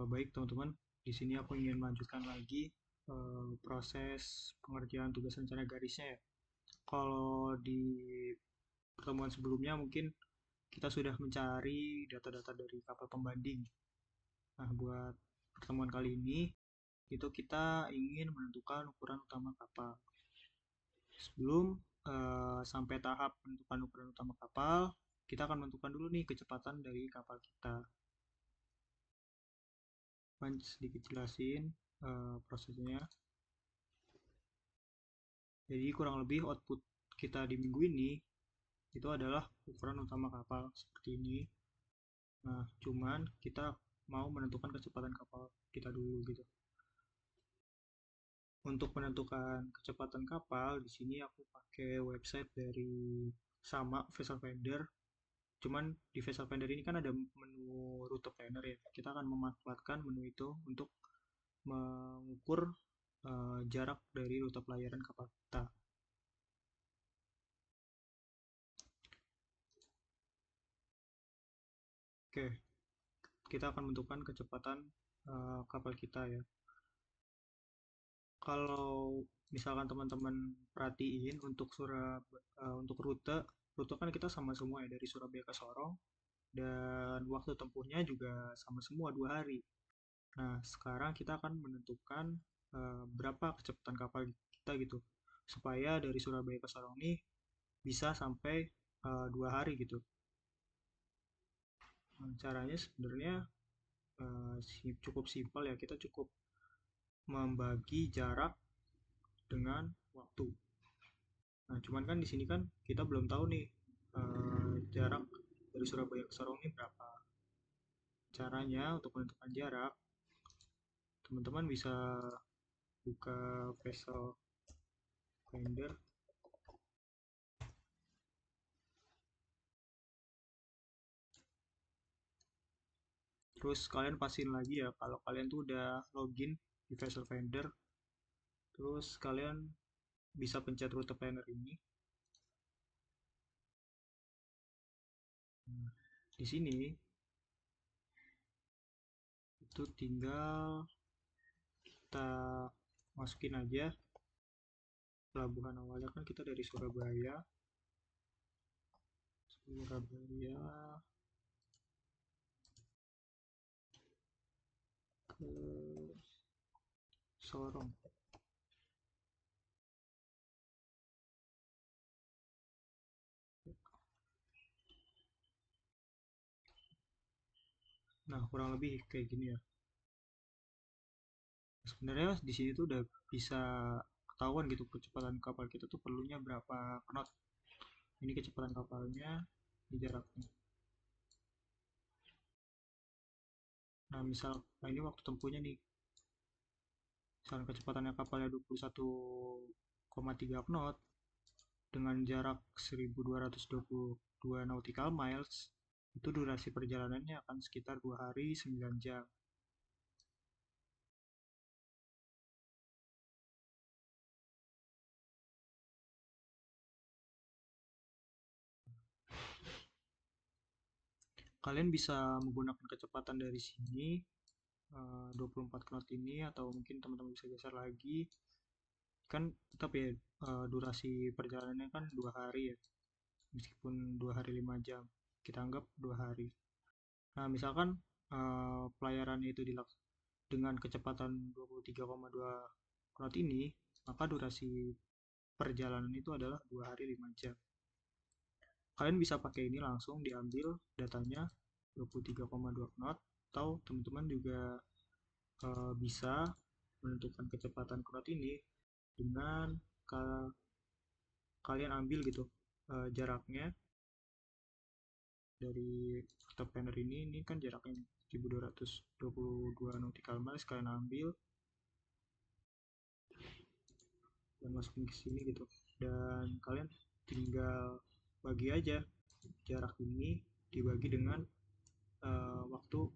Baik teman-teman, di sini aku ingin melanjutkan lagi proses pengerjaan tugas rencana garisnya ya. Kalau di pertemuan sebelumnya mungkin kita sudah mencari data-data dari kapal pembanding. Nah, buat pertemuan kali ini itu kita ingin menentukan ukuran utama kapal. Sebelum sampai tahap menentukan ukuran utama kapal, kita akan menentukan dulu nih kecepatan dari kapal kita. Sedikit jelasin prosesnya. Jadi kurang lebih output kita di minggu ini itu adalah ukuran utama kapal seperti ini. Nah, cuman kita mau menentukan kecepatan kapal kita dulu gitu. Untuk menentukan kecepatan kapal, di sini aku pakai website dari sama Vessel Finder. Cuman di Vessel Finder ini kan ada menu rute planner ya. Kita akan memanfaatkan menu itu untuk mengukur jarak dari rute pelayaran kapal kita. Oke, kita akan menentukan kecepatan kapal kita ya. Kalau misalkan teman-teman perhatiin untuk rute kan kita sama semua ya dari Surabaya ke Sorong dan waktu tempuhnya juga sama semua 2 hari. Nah, sekarang kita akan menentukan berapa kecepatan kapal kita gitu supaya dari Surabaya ke Sorong ini bisa sampai 2 hari gitu. Nah, caranya sebenarnya cukup simpel ya, kita cukup membagi jarak dengan waktu. Nah, cuman kan di sini kan kita belum tahu nih jarak dari Surabaya ke Sorong ini berapa. Caranya untuk menentukan jarak, teman-teman bisa buka vessel finder, terus kalian pastiin lagi ya kalau kalian tuh udah login di vessel finder, terus kalian bisa pencet rute planner ini. Nah, di sini itu tinggal kita masukin aja pelabuhan awalnya kan kita dari Surabaya, Surabaya ke Sorong. Nah, kurang lebih kayak gini ya. Sebenarnya di sini tuh udah bisa ketahuan gitu kecepatan kapal kita tuh perlunya berapa knot. Ini kecepatan kapalnya, ini jaraknya. Nah ini waktu tempuhnya nih. Misalnya kecepatannya kapalnya 21,3 knot dengan jarak 1222 nautical miles, itu durasi perjalanannya akan sekitar 2 hari 9 jam. Kalian bisa menggunakan kecepatan dari sini 24 knot ini atau mungkin teman-teman bisa geser lagi kan tetap ya durasi perjalanannya kan 2 hari ya meskipun 2 hari 5 jam kita anggap 2 hari. Nah misalkan pelayarannya itu dengan kecepatan 23,2 knot ini maka durasi perjalanan itu adalah 2 hari 5 jam. Kalian bisa pakai ini langsung diambil datanya 23,2 knot atau teman-teman juga bisa menentukan kecepatan knot ini dengan kalian ambil gitu jaraknya dari rute planner ini kan jaraknya 1222 nautical miles, kalian ambil dan masukin ke sini gitu dan kalian tinggal bagi aja jarak ini dibagi dengan waktu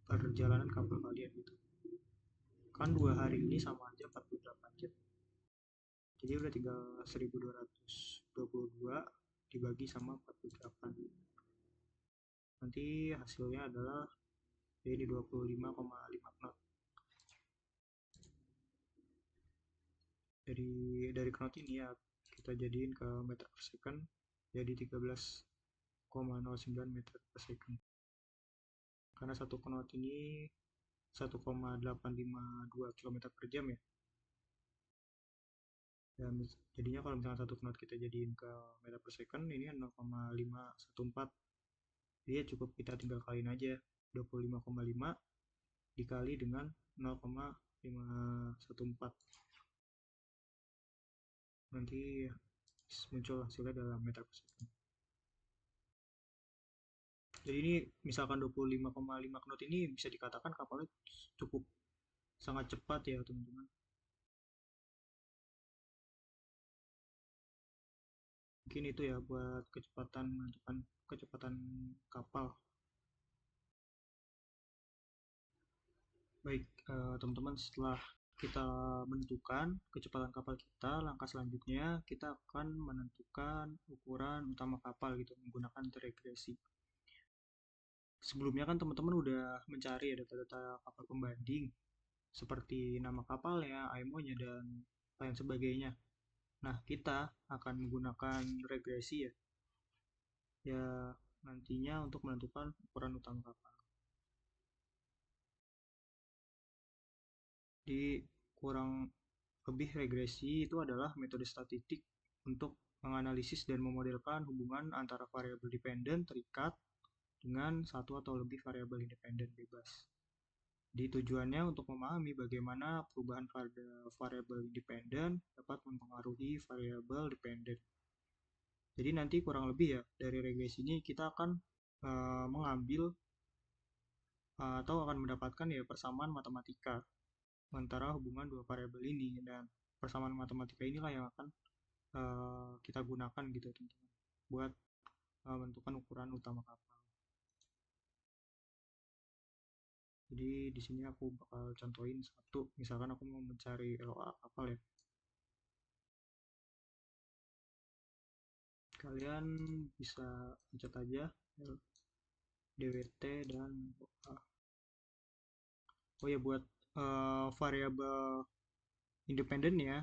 perjalanan kapal kalian gitu kan 2 hari ini sama aja 48 jam, jadi udah tinggal 1222 dibagi sama 48, nanti hasilnya adalah jadi 25,5 knot. Dari knot ini ya kita jadiin ke meter per second, jadi 13,09 meter per second. Karena satu knot ini 1,852 km per jam ya. Dan jadinya kalau misalnya satu knot kita jadiin ke meter per second, ini 0,514. Jadi ya cukup kita tinggal kaliin aja 25,5 dikali dengan 0,514. Nanti muncul hasilnya dalam meter per second. Jadi ini misalkan 25,5 knot ini bisa dikatakan kapalnya cukup sangat cepat ya teman-teman. Mungkin itu ya buat kecepatan kapal. Baik, teman-teman, setelah kita menentukan kecepatan kapal kita, langkah selanjutnya kita akan menentukan ukuran utama kapal gitu menggunakan regresi. Sebelumnya kan teman-teman udah mencari ya data-data kapal pembanding seperti nama kapalnya, IMO-nya, dan lain sebagainya. Nah, kita akan menggunakan regresi ya nantinya untuk menentukan ukuran utama kapal. Di kurang lebih regresi itu adalah metode statistik untuk menganalisis dan memodelkan hubungan antara variabel dependen terikat dengan satu atau lebih variabel independen bebas. Di tujuannya untuk memahami bagaimana perubahan pada variabel independen dapat mempengaruhi variabel dependen. Jadi nanti kurang lebih ya dari regresi ini kita akan mengambil atau akan mendapatkan ya persamaan matematika antara hubungan dua variabel ini, dan persamaan matematika inilah yang akan kita gunakan gitu teman-teman buat menentukan ukuran utama kapal. Jadi di sini aku bakal contohin satu, misalkan aku mau mencari LOA kapal ya. Kalian bisa pencet aja DWT dan LOA. Oh ya, buat variabel independen ya,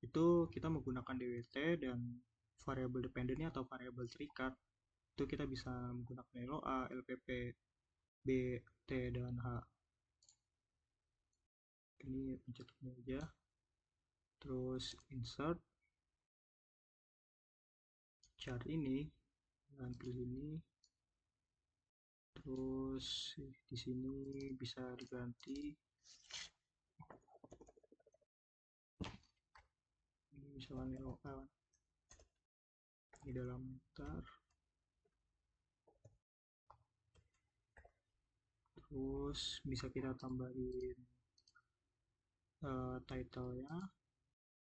itu kita menggunakan DWT, dan variabel dependennya atau variabel terikat itu kita bisa menggunakan LOA, LPP, B, T, dan H. Ini pencet ini aja, terus insert chart ini dan pilih ini, terus di sini bisa diganti ini misalnya LOA di dalam meter, terus bisa kita tambahin title-nya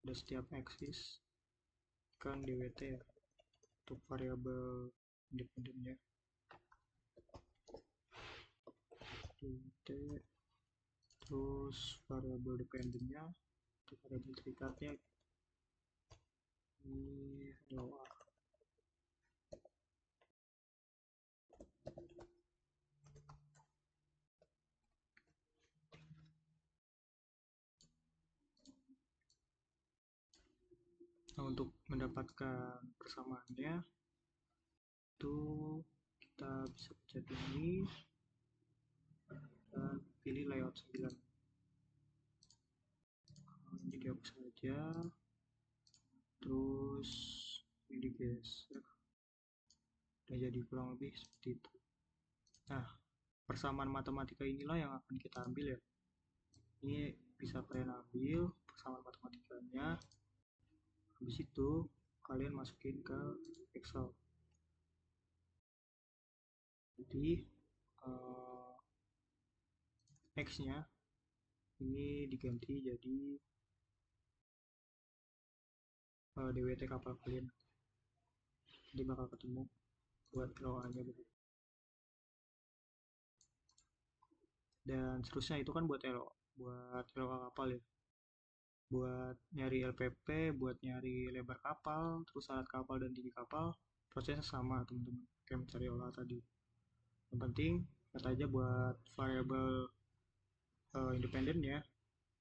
ada setiap axis kan DWT ya untuk variabel independennya, DWT, terus variabel dependennya untuk variabel terikatnya ini LOA. Nah, untuk mendapatkan persamaannya itu kita bisa pencet ini dan pilih layout 9. Ini dihapus saja, terus ini digeser, udah jadi kurang lebih seperti itu. Nah, persamaan matematika inilah yang akan kita ambil ya. Ini bisa kalian ambil persamaan matematikanya, habis itu kalian masukin ke Excel. Jadi X-nya ini diganti jadi DWT kapal kalian, jadi bakal ketemu buat LOA-nya gitu. Dan seterusnya itu kan buat LOA kapal ya, buat nyari LPP, buat nyari lebar kapal, terus alat kapal dan tinggi kapal, prosesnya sama teman-teman kayak mencari LOA tadi. Yang penting Kata aja buat variabel independennya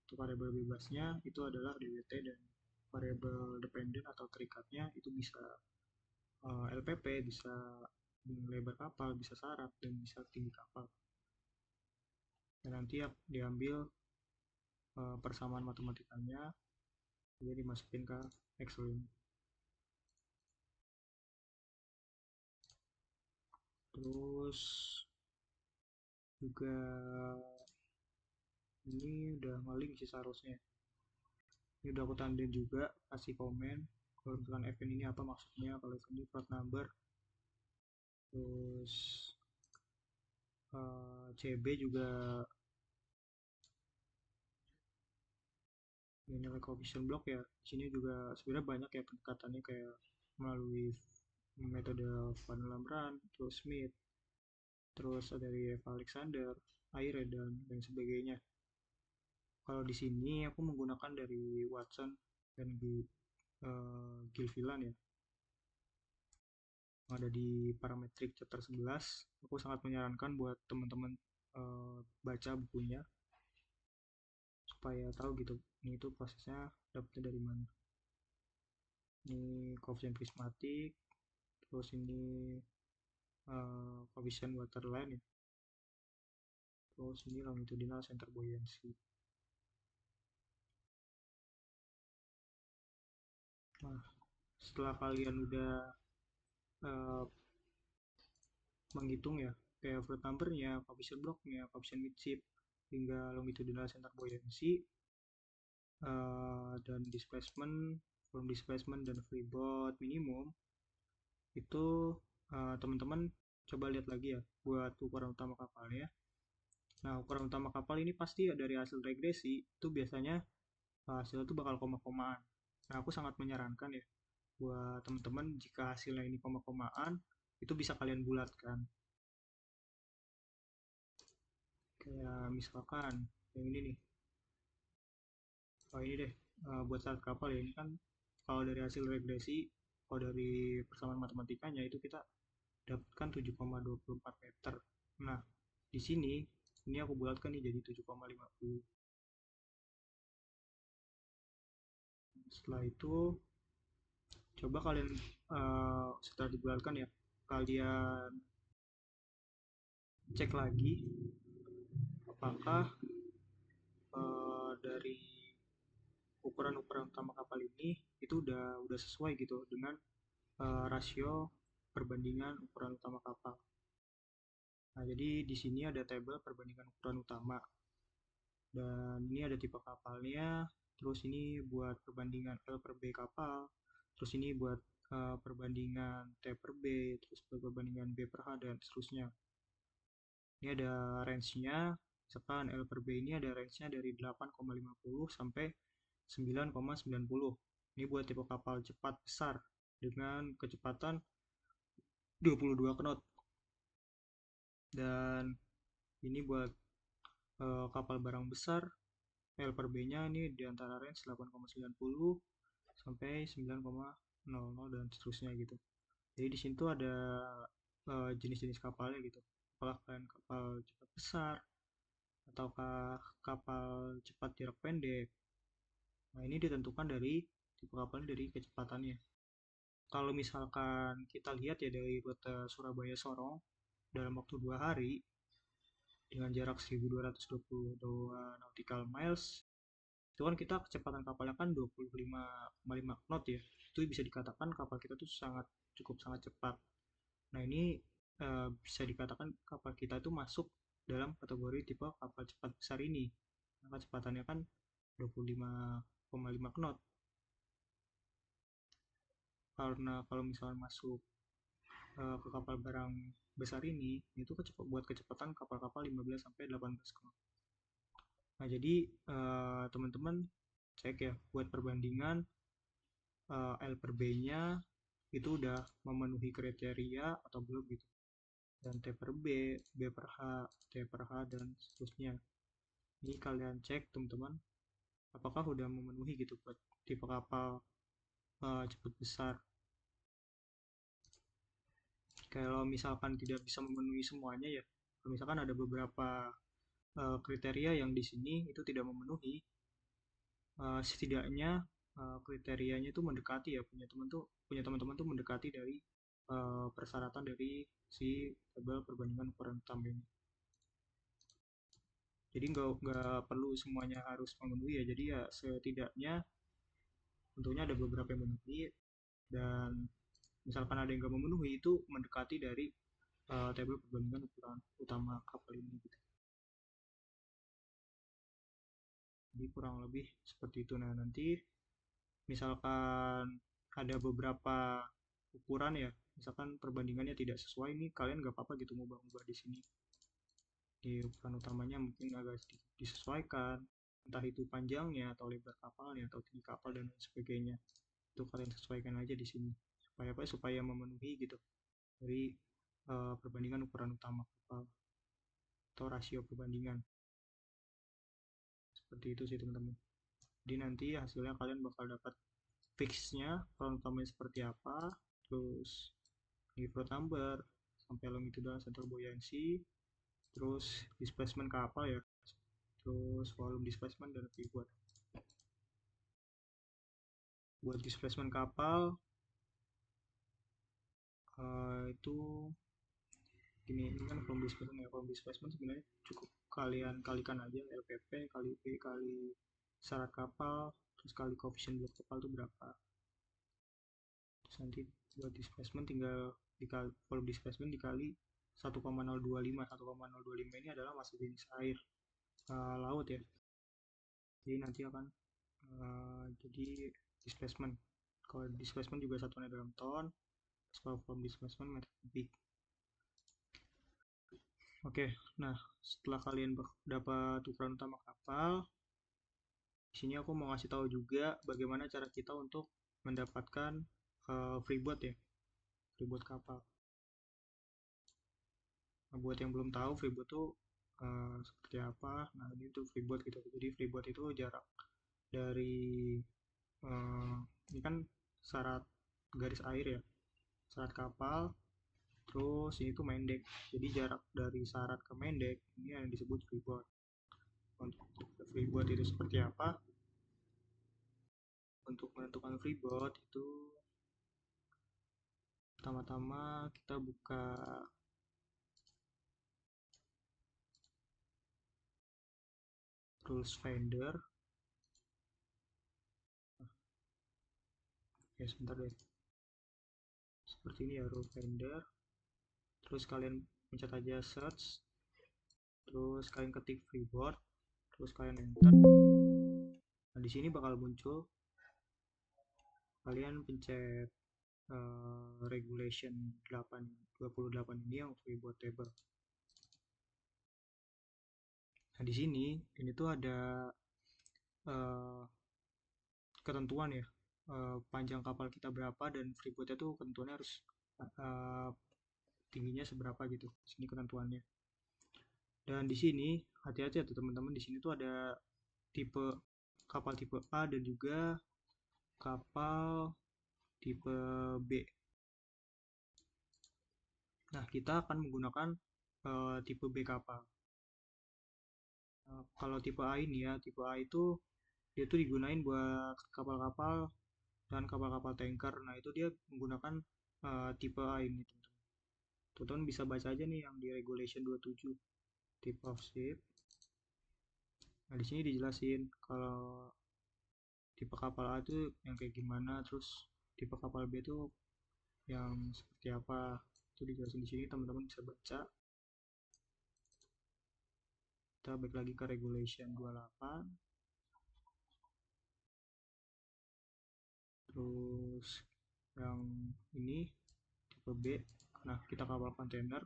atau variabel bebasnya itu adalah DWT, dan variabel dependen atau terikatnya itu bisa LPP, bisa lebar kapal, bisa syarat, dan bisa tinggi kapal. Dan nanti ya diambil persamaan matematikanya, jadi dimasukin ke Excel ini. Terus juga ini udah maling sih seharusnya. Ini udah aku tandain juga, kasih komen kalau misalkan event ini apa maksudnya, kalau event ini plot number. Terus CB juga nilai coefficient block ya. Di sini juga sebenarnya banyak ya pendekatannya, kayak melalui metode Van Lamran, terus Smith, terus ada dari Eva Alexander, Aire, dan lain sebagainya. Kalau di sini aku menggunakan dari Watson dan Gilfillan ya, yang ada di parametric chapter 11. Aku sangat menyarankan buat teman-teman baca bukunya supaya tahu gitu ini itu prosesnya dapetnya dari mana. Ini koefisien prismatik, terus ini coefficient waterline ya, terus ini longitudinal center buoyancy. Nah, setelah kalian udah uh, menghitung ya kayak fluid numbernya, coefficient blocknya, coefficient midship, hingga longitudinal center buoyancy, dan displacement, from displacement, dan freeboard minimum, itu teman-teman coba lihat lagi ya buat ukuran utama kapalnya. Nah, ukuran utama kapal ini pasti ya dari hasil regresi itu biasanya hasilnya itu bakal koma-komaan. Nah, aku sangat menyarankan ya buat teman-teman jika hasilnya ini koma-komaan itu bisa kalian bulatkan. Kayak misalkan yang ini nih, ini deh, buat syarat kapal ya, ini kan kalau dari hasil regresi, kalau dari persamaan matematikanya itu kita dapatkan 7,24 meter. Nah, di sini ini aku bulatkan nih jadi 7,50. Setelah itu coba kalian setelah dibulatkan ya, kalian cek lagi apakah dari ukuran-ukuran utama kapal ini itu udah sesuai gitu dengan rasio perbandingan ukuran utama kapal. Nah, jadi di sini ada tabel perbandingan ukuran utama, dan ini ada tipe kapalnya, terus ini buat perbandingan L per B kapal, terus ini buat perbandingan T per B, terus perbandingan B per H, dan seterusnya. Ini ada range-nya, misalkan L per B ini ada range-nya dari 8,50 sampai 9,90. Ini buat tipe kapal cepat besar dengan kecepatan 22 knot. Dan ini buat kapal barang besar, L per B-nya ini di antara range 8,90 sampai 9,00 dan seterusnya gitu. Jadi di situ ada jenis-jenis kapalnya gitu. Apakah kalian kapal cepat besar ataukah kapal cepat jarak pendek. Nah, ini ditentukan dari tipe kapalnya, dari kecepatannya. Kalau misalkan kita lihat ya dari rute Surabaya Sorong dalam waktu 2 hari dengan jarak 1222 nautical miles, itu kan kita kecepatan kapalnya kan 25,5 knot ya. Itu bisa dikatakan kapal kita tuh cukup sangat cepat. Nah, ini bisa dikatakan kapal kita itu masuk dalam kategori tipe kapal cepat besar ini. Nah, kecepatannya kan 25,5 knot. Karena kalau misalnya masuk ke kapal barang besar ini itu buat kecepatan kapal-kapal 15 sampai 18 knot. Nah, jadi teman-teman cek ya buat perbandingan L per B-nya itu udah memenuhi kriteria atau belum gitu. Dan T per B, B per H, T per H, dan seterusnya. Ini kalian cek teman-teman apakah udah memenuhi gitu buat tipe kapal cepat besar. Kalau misalkan tidak bisa memenuhi semuanya ya, Kalau misalkan ada beberapa kriteria yang di sini itu tidak memenuhi, setidaknya kriterianya itu mendekati ya, punya teman-teman tuh mendekati dari persyaratan dari si tabel perbandingan ukuran utama ini. Jadi nggak perlu semuanya harus memenuhi ya. Jadi ya setidaknya tentunya ada beberapa yang memenuhi, dan misalkan ada yang nggak memenuhi itu mendekati dari tabel perbandingan ukuran utama kapal ini gitu. Jadi kurang lebih seperti itu. Nah, nanti misalkan ada beberapa ukuran ya, misalkan perbandingannya tidak sesuai, ini kalian nggak apa-apa gitu mau ubah di sini. Di ukuran utamanya mungkin agak sedikit disesuaikan, entah itu panjangnya atau lebar kapalnya atau tinggi kapal dan lain sebagainya. Itu kalian sesuaikan aja di sini. Supaya apa? Supaya memenuhi gitu dari perbandingan ukuran utama kapal atau rasio perbandingan. Seperti itu sih teman-teman. Jadi nanti hasilnya kalian bakal dapat fixnya ukuran utamanya seperti apa, terus give float number sampai longitudinal center buoyancy, terus displacement kapal ya, terus volume displacement dan pivot. Buat displacement kapal itu gini, ini kan volume displacement ya. Volume displacement sebenarnya cukup kalian kalikan aja LPP kali P kali syarat kapal, terus kali koefisien buat kapal itu berapa. Terus nanti buat displacement tinggal dikali volume displacement dikali 1,025. 1,025 ini adalah massa jenis air laut ya. Jadi nanti akan jadi displacement. Kalau displacement juga satuannya dalam ton, kalau volume displacement meter kubik. Oke, nah setelah kalian dapat ukuran utama kapal, di sini aku mau ngasih tahu juga bagaimana cara kita untuk mendapatkan freeboard ya, freeboard kapal. Nah, buat yang belum tahu freeboard itu seperti apa, nah ini tuh freeboard gitu. Jadi freeboard itu jarak dari ini kan syarat garis air ya, syarat kapal, terus ini tuh main deck. Jadi jarak dari syarat ke main deck ini yang disebut freeboard. Untuk freeboard itu seperti apa? Untuk menentukan freeboard itu pertama-tama kita buka rules finder. Oke, sebentar deh. Seperti ini ya rules finder. Terus kalian pencet aja search, terus kalian ketik freeboard, terus kalian enter. Nah, di sini bakal muncul, kalian pencet regulation 28 ini yang freeboard table. Nah, di sini ini tuh ada uh, ketentuan ya, panjang kapal kita berapa dan freeboardnya tuh ketentuannya harus uh, tingginya seberapa gitu. Sini ketentuannya. Dan di sini hati-hati ya teman-teman, di sini tuh ada tipe kapal tipe A dan juga kapal tipe B. Nah, kita akan menggunakan tipe B kapal. Kalau tipe A ini ya, tipe A itu dia tuh digunain buat kapal-kapal dan kapal-kapal tanker. Nah, itu dia menggunakan tipe A ini. Teman-teman bisa baca aja nih yang di regulation 27 type of ship. Nah, di sini dijelasin kalau tipe kapal A itu yang kayak gimana, terus tipe kapal B itu yang seperti apa. Itu dijelasin di sini, teman-teman bisa baca. Kita balik lagi ke regulation 28. Terus yang ini tipe B. Nah, kita kapal kontainer.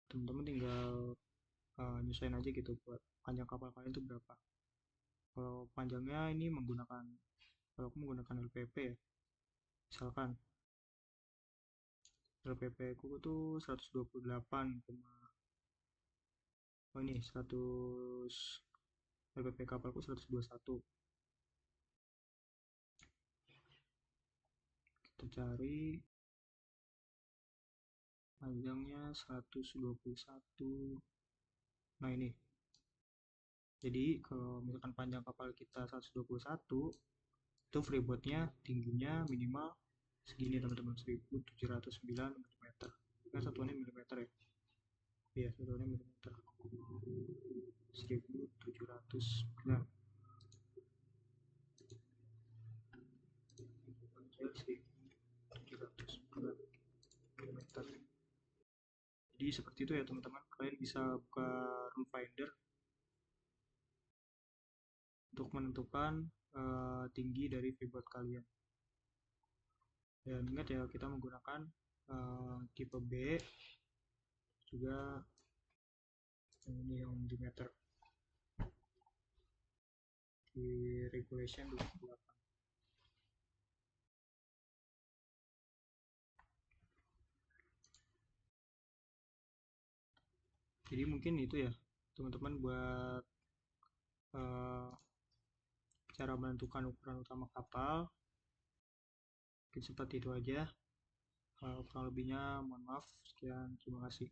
Teman-teman tinggal nyesuaiin aja gitu buat panjang kapal kalian itu berapa. Kalau panjangnya ini kalau aku menggunakan LPP ya, misalkan LPP ku tuh 128, oh ini 100, LPP kapalku 121. Kita cari panjangnya 121. Nah ini, jadi kalau misalkan panjang kapal kita 121, itu freeboardnya tingginya minimal segini teman-teman, 1709 mm. Kan satuannya milimeter ya. Iya, satuannya milimeter. 1709. Panjang 1709 mm. Jadi seperti itu ya teman-teman. Kalian bisa buka rule finder untuk menentukan tinggi dari freeboard kalian. Dan ingat ya, kita menggunakan tipe B, juga ini yang milimeter di regulation 28. Jadi mungkin itu ya teman-teman buat uh, cara menentukan ukuran utama kapal. Mungkin seperti itu aja. Kurang lebihnya mohon maaf. Sekian, terima kasih.